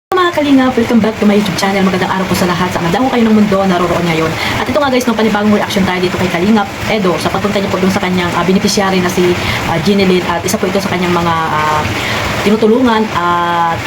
Mga kalingap, welcome back to my YouTube channel. Magandang araw po sa lahat. Sa madamo kayo ng mundo naroroon ngayon. At ito nga guys, no, panibagong reaction tayo dito kay Kalingap Edo sa pagpunta niya po dun sa kanyang beneficiary na si Ginilyn. At isa po ito sa kanyang mga tinutulungan at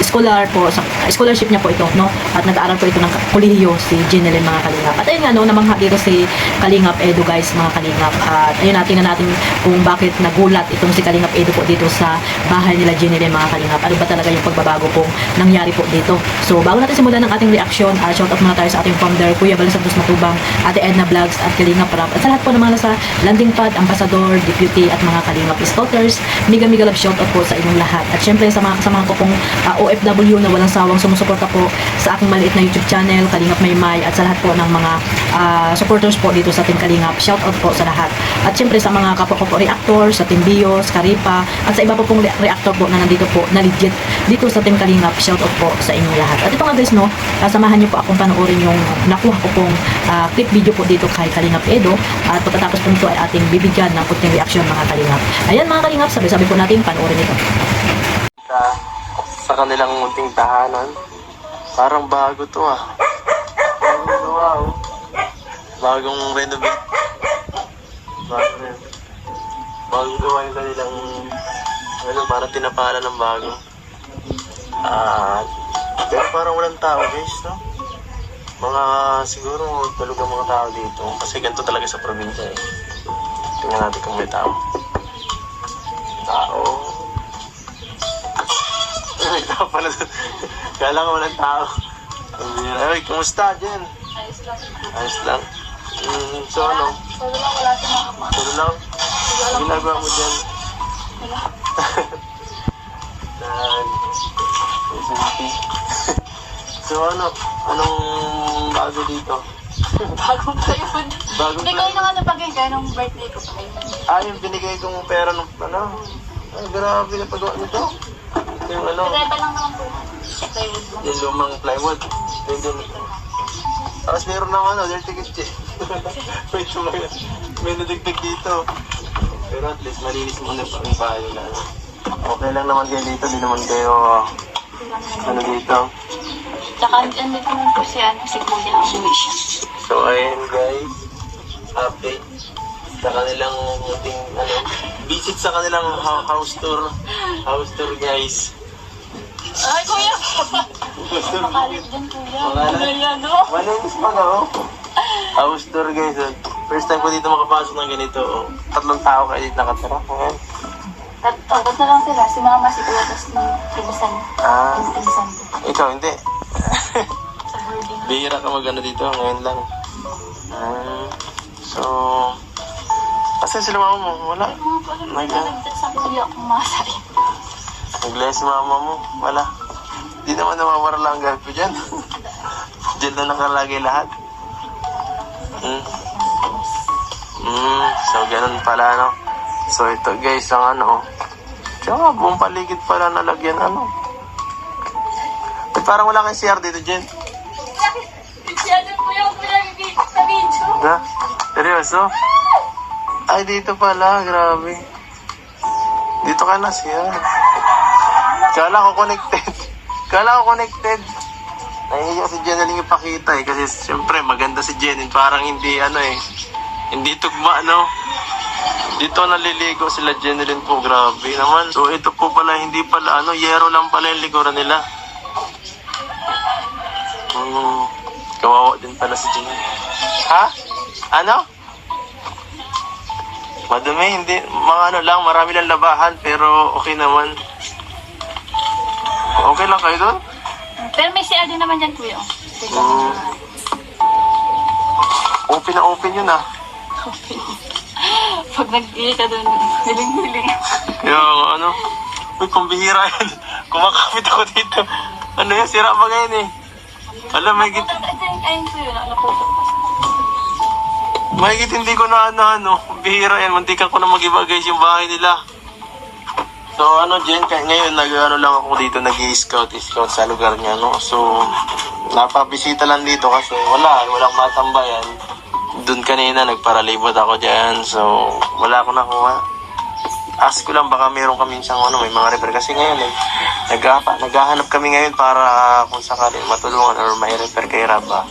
scholar po, sa scholarship niya po ito, no? At nag-aaral po ito ng kolehiyo si Ginilyn, mga kalingap. At ayun nga, no, namangha dito si Kalingap Edo guys, mga kalingap. At ayun, tingnan natin kung bakit nagulat itong si Kalingap Edo po dito sa bahay nila Ginilyn, mga kalingap. Ano ba talaga yung pagbabago pong nangyari po dito. So, bago natin simulan ng ating reaction, shoutout muna tayo sa ating founder, Kuya Bal Santos Matubang, Ate Edna Vlogs, at Kalingap Rap. At sa lahat po naman nasa landing pad, ambassador, deputy, at mga Kalingap stalkers, mega love shoutout po sa inyong lahat. At syempre sa mga kasamahan ko pong OFW na walang sawang sumusuporta po sa aking maliit na YouTube channel, Kalingap Maymay, at sa lahat po ng mga supporters po dito sa Team Kalingap. Shoutout po sa lahat. At syempre sa mga kapwa ko po reactor, sa Team Bios, Karipa, at sa iba po pong reactor po na nandito po, na legit dito sa Team Kalingap. Shoutout po sa inyong lahat. At ito nga guys, no, samahan niyo po akong panoorin yung nakuha ko pong clip video po dito kay Kalingap Edo. At pagkatapos po nito ay ating bibigyan ng kunting reaction, mga Kalingap. Ayan mga Kalingap, sabi-sabi po natin panoorin ito. Sa kanilang munting tahanan, parang bago to bagong gawa bagong renovate, bagong gawa yung kanilang parang tinapala ng bago. Pero parang walang tao guys, no? Mga siguro tulog ang mga tao dito kasi ganito talaga sa probinsya eh. Tingnan natin kung may tao. May tao pala doon. Kala ko walang tao. Ay, kumusta dyan? Ayos lang. Ayos lang. So ano? Solo lang, wala si mama. Solo lang? Ang ginagawa mo dyan? Wala. So ano? Anong bago dito? Bagong tayo po. Bagong Hindi kayo na nga napagay kaya nung birthday ko pa kayo. yung binigay kong pera ng ano? Ay, grabe na pagawa nito. Yung ano? Pinreba lang naman po. Plywood mo. Yung lumang plywood. Yung tapos meron ng ano, their ticket eh. may nadigdag dito. Pero at least malinis mo na ang bahay nila. Okay lang naman kayo dito, di naman kayo ano dito. Tsaka andito naman po si Kuya, umuwi siya. So ayun guys, update sa kanilang munting visit sa kanilang house tour. House tour guys. Ay, Kuya! Makalit dyan, Kuya. Ano? Malinis pa na house tour guys. First time ko dito makapasok ng ganito. Tatlong tao kayo dito nakatira. Ba't na lang sila? Si Mama, si Kuya, tapos ni Pinsan. Pinsan ko. Ikaw hindi. Sa boarding. Bihira ka magano dito, ngayon lang. So, asan sila mama mo? Wala. Nagdagdag sa Kuya kung masay. Naglaya si mama mo? Wala. Di naman namamara lang ang gamit ko dyan. Dyan na nakalagay lahat. So, ganun pala, no? So, ito guys, ang ano. Tsaka, buong paligid pala nalagyan, ano. Ba't parang wala kang CR dito, Jen? Siya dun po yung pinag-ibig sa video. Ha? Seryoso? Ay, dito pala. Grabe. Dito ka na siya. Kala ko connected. Nahihiya si Jeneline ipakita eh. Kasi siyempre maganda si Jeneline. Parang hindi hindi tugma, no? Dito naliligo sila Jeneline po. Grabe naman. So ito po pala, hindi pala yero lang pala yung likuran nila. Kawawa din pala si Jeneline. Ha? Ano? Madumi, hindi. Mga lang, marami lang labahan. Pero okay naman. Okay lang kayo doon? Pero may CR din naman dyan, Kuya. Open na open yun Pag nag-iwi ka doon, hiling-hiling. Yung uy, pambihira yan. Kumakapit ako dito. Ano yan, sira pa ngayon eh. Alam, Ayun po yun, naputok. mahigit hindi ko na bihira yan. Mantikan ko na mag-iba guys yung bahay nila. So Jen, ngayon lang ako dito, nag-i-scout sa lugar niya, no? So, napabisita lang dito kasi walang matambayan. Doon kanina, nagparalibot ako dyan. So, wala akong nakuha. ask ko lang baka meron kami siyang may mga repair. Kasi ngayon naghahanap kami ngayon para kung sakali matulungan or may repair kay Raba.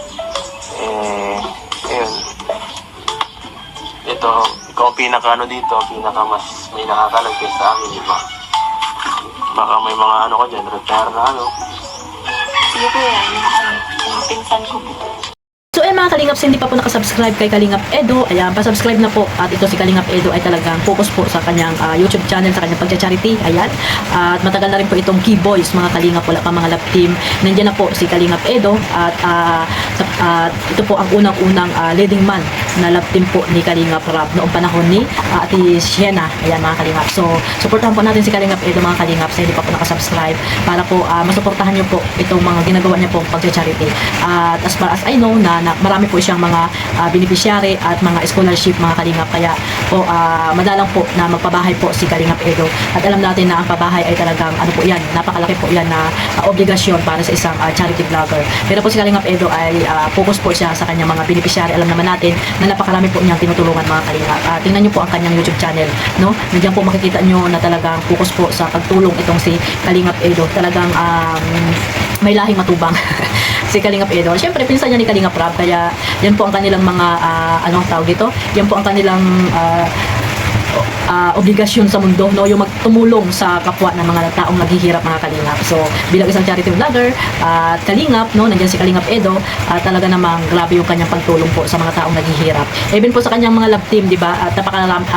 Ayun. Ito, ikaw ang dito, mas may nakakalagay sa amin, di ba? Baka may mga ko dyan, repair na Sige po yan. Yung pinsan ko po. So mga Kalingap, hindi pa po nakasubscribe kay Kalingap Edo, ayan, pa-subscribe na po. At ito si Kalingap Edo ay talagang focus po sa kanyang YouTube channel, sa kanyang pagcha-charity, ayan. At matagal na rin po itong Key Boys, mga Kalingap, wala pa mga love team. Nandiyan na po si Kalingap Edo at ito po ang unang-unang leading man na love team po ni Kalingap Rab noong panahon ni Ate Sienna, ayan mga Kalingap. So, supportahan po natin si Kalingap Edo, mga Kalingap, sa hindi pa po nakasubscribe para po masuportahan niyo po itong mga ginagawa niya po pagcha-charity. At as far as I know na marami po siyang mga beneficiary at mga scholarship, mga Kalingap, kaya po madalang po na magpabahay po si Kalingap Edo. At alam natin na ang pabahay ay talagang po yan, napakalaki po yan na obligasyon para sa isang charity vlogger. Pero po si Kalingap Edo ay focus po siya sa kanyang mga beneficiary. Alam naman natin na napakarami po niyang tinutulungan, mga Kalingap. Tingnan niyo po ang kanyang YouTube channel, no? Nandiyan po makikita niyo na talagang focus po sa pagtulong itong si Kalingap Edo. Talagang may lahing matubang si Kalingap Edo. Siyempre, pinsan niya ni Kalingap Rab, kaya yan po ang kanilang mga, anong tawag dito? Yan po ang kanilang obligasyon sa mundo, no, yung magtumulong sa kapwa ng mga taong naghihirap, mga Kalingap. So bilang isang charity vlogger at Kalingap, no, nandiyan si Kalingap Edo, talaga namang grabe yung kanyang pagtulong po sa mga taong naghihirap. Even po sa kanyang mga love team, di ba? At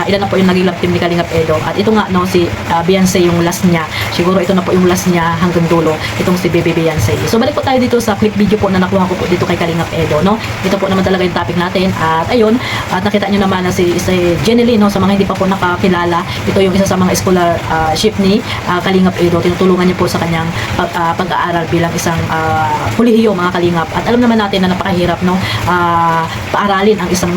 ilan na po yung naging love team ni Kalingap Edo. At ito nga, no, si Beyonce yung last niya. Siguro ito na po yung last niya hanggang dulo, itong si Baby Beyonce. So balik po tayo dito sa clip video po na nakuha ko po dito kay Kalingap Edo, no. Ito po naman talaga yung topic natin. At ayun, at nakita niyo naman na si Jenny Lynn, no, sa mga hindi pa po nakakilala, ito yung isa sa mga scholarship ni Kalingap Edo. Tinutulungan niya po sa kanyang pag-aaral bilang isang kolehiyo, mga Kalingap. At alam naman natin na napakahirap, no, paaralin ang isang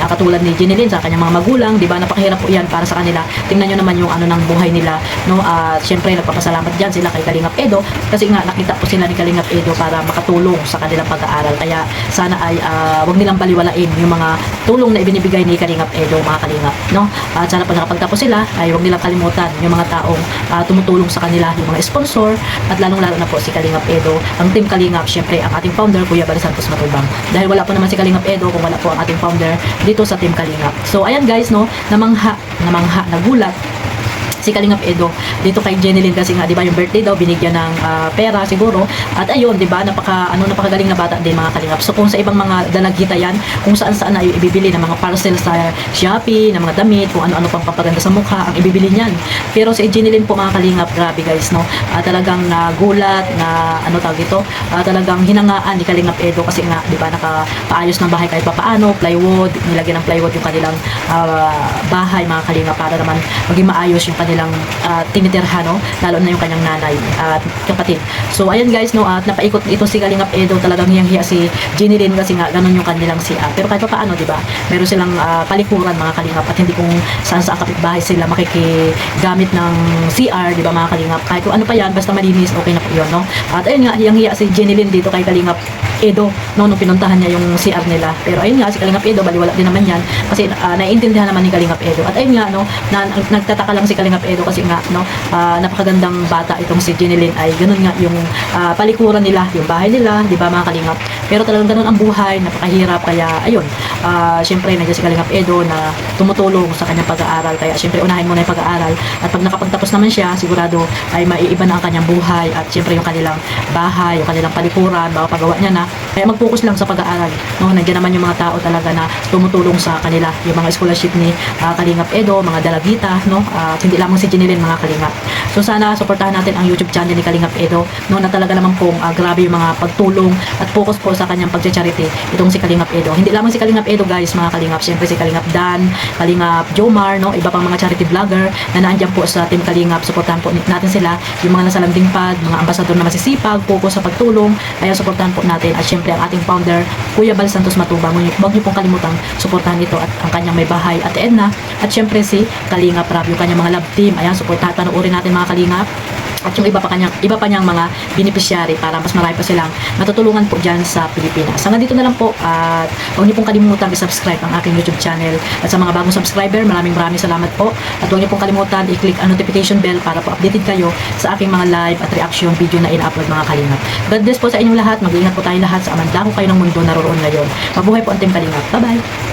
katulad ni Jenny Lynn sa kanyang mga magulang, di ba? Napakahirap po yan para sa kanila. Tingnan niyo naman yung ng buhay nila, no. Siyempre nagpapasalamat diyan sila kay Kalingap Edo kasi nga nakita po sila ni Kalingap Edo para makatulong sa kanilang pag-aaral. Kaya sana ay wag nilang baliwalain yung mga tulong na ibinibigay ni Kalingap Edo, mga Kalingap, no. At sana pag nakapagtapos sila ay huwag nilang kalimutan yung mga taong tumutulong sa kanila, yung mga sponsor, at lalong-lalo na po si Kalingap Edo, ang Team Kalingap, syempre ang ating founder, Kuya Bal Santos Matubang. Dahil wala po naman si Kalingap Edo kung wala po ang ating founder dito sa Team Kalingap. So ayan guys, no, namangha, nagulat si Kalingap Edo dito kay Jenny Lynn kasi nga, di ba, yung birthday daw binigyan ng pera siguro. At ayun, di ba, napakagaling na bata din, mga Kalingap. So kung sa ibang mga dalagita yan, kung saan na ibibili ng mga parcel sa Shopee, ng mga damit, kung ano-ano pang papaganda sa mukha ang ibibili niyan. Pero si Jenny Lynn po, mga Kalingap, grabe guys, no, talagang nagulat na tawag ito, talagang hinangaan ni Kalingap Edo kasi nga, di ba, nakapaayos ng bahay kahit papaano, plywood, nilagyan ng plywood yung kanilang bahay, mga Kalingap, para naman maging maayos yung kanilang tinitirhan, no, lalo na yung kanyang nanay at kapatid. So ayan guys, no, at napaikot ito si Kalingap Edo, talagang hiyang-hiya si Jenny Lynn kasi nga ganun yung kanilang CR. Pero kahit pa paano, di ba, meron silang palikuran, mga Kalingap, at hindi kung saan sa kapitbahay sila makikigamit ng CR, di ba, mga Kalingap. Kahit kung ano pa yan, basta malinis, okay na po yun, no. At ayun nga, hiyang-hiya si Jenny Lynn dito kay Kalingap Edo, no, nung pinuntahan niya yung CR nila. Pero ayun nga, si Kalingap Edo, baliwala din naman yan kasi naiintindihan naman ni Kalingap Edo. At ayun nga, no, nagtataka lang si Kalingap Edo kasi nga, no, napakagandang bata itong si Jenny Lynn, ay ganun nga yung palikuran nila, yung bahay nila, di ba, mga Kalingap. Pero talagang ganun ang buhay, napakahirap. Kaya ayun, syempre nandiyan si Kalingap Edo na tumutulong sa kanyang pag-aaral. Kaya syempre unahin muna yung pag-aaral, at pag nakapagtapos naman siya, sigurado ay maiiba na ang kanyang buhay, at syempre yung kanilang bahay, yung kanilang palikuran, pagawa niya na. Kaya mag-focus lang sa pag-aaral, no. Nandiyan naman yung mga tao talaga na tumutulong sa kanila, yung mga scholarship ni Kalingap Edo, mga dalagita, no, hindi lamang si Jenny Lynn, mga Kalingap. So sana suportahan natin ang YouTube channel ni Kalingap Edo, no, na talaga naman pong grabe yung mga pagtulong at focus po sa kanyang pag-charity itong si Kalingap Edo. Hindi lamang si Kalingap Edo guys, mga Kalingap, syempre si Kalingap Dan, Kalingap Jomar, no, iba pang mga charity vlogger na naandyan po sa Team Kalingap. Suportahan po natin sila, yung mga nasa landing pad, mga ambasador na masisipag, focus sa pagtulong. Kaya suportahan po natin, at syempre ang ating founder, Kuya Bal Santos Matubang. Huwag niyo pong kalimutang suportahan ito at ang kanyang may bahay, at Edna, at syempre si Kalingap Rab, yung kanyang mga love team. Ayan, suportahan, panoorin natin, mga Kalingap. at yung iba pa niyang mga beneficiary para mas marami pa silang matutulungan po dyan sa Pilipinas. Hanggang dito na lang po at huwag niyo pong kalimutan i-subscribe ang aking YouTube channel. At sa mga bagong subscriber, maraming salamat po. At huwag niyo pong kalimutan i-click ang notification bell para po updated kayo sa aking mga live at reaction video na ina-upload mga kalingap. God bless po sa inyong lahat. Mag-iingat po tayong lahat sa aman dako kayo ng mundo naroon ngayon. Mabuhay po ang Team Kalingap. Bye-bye!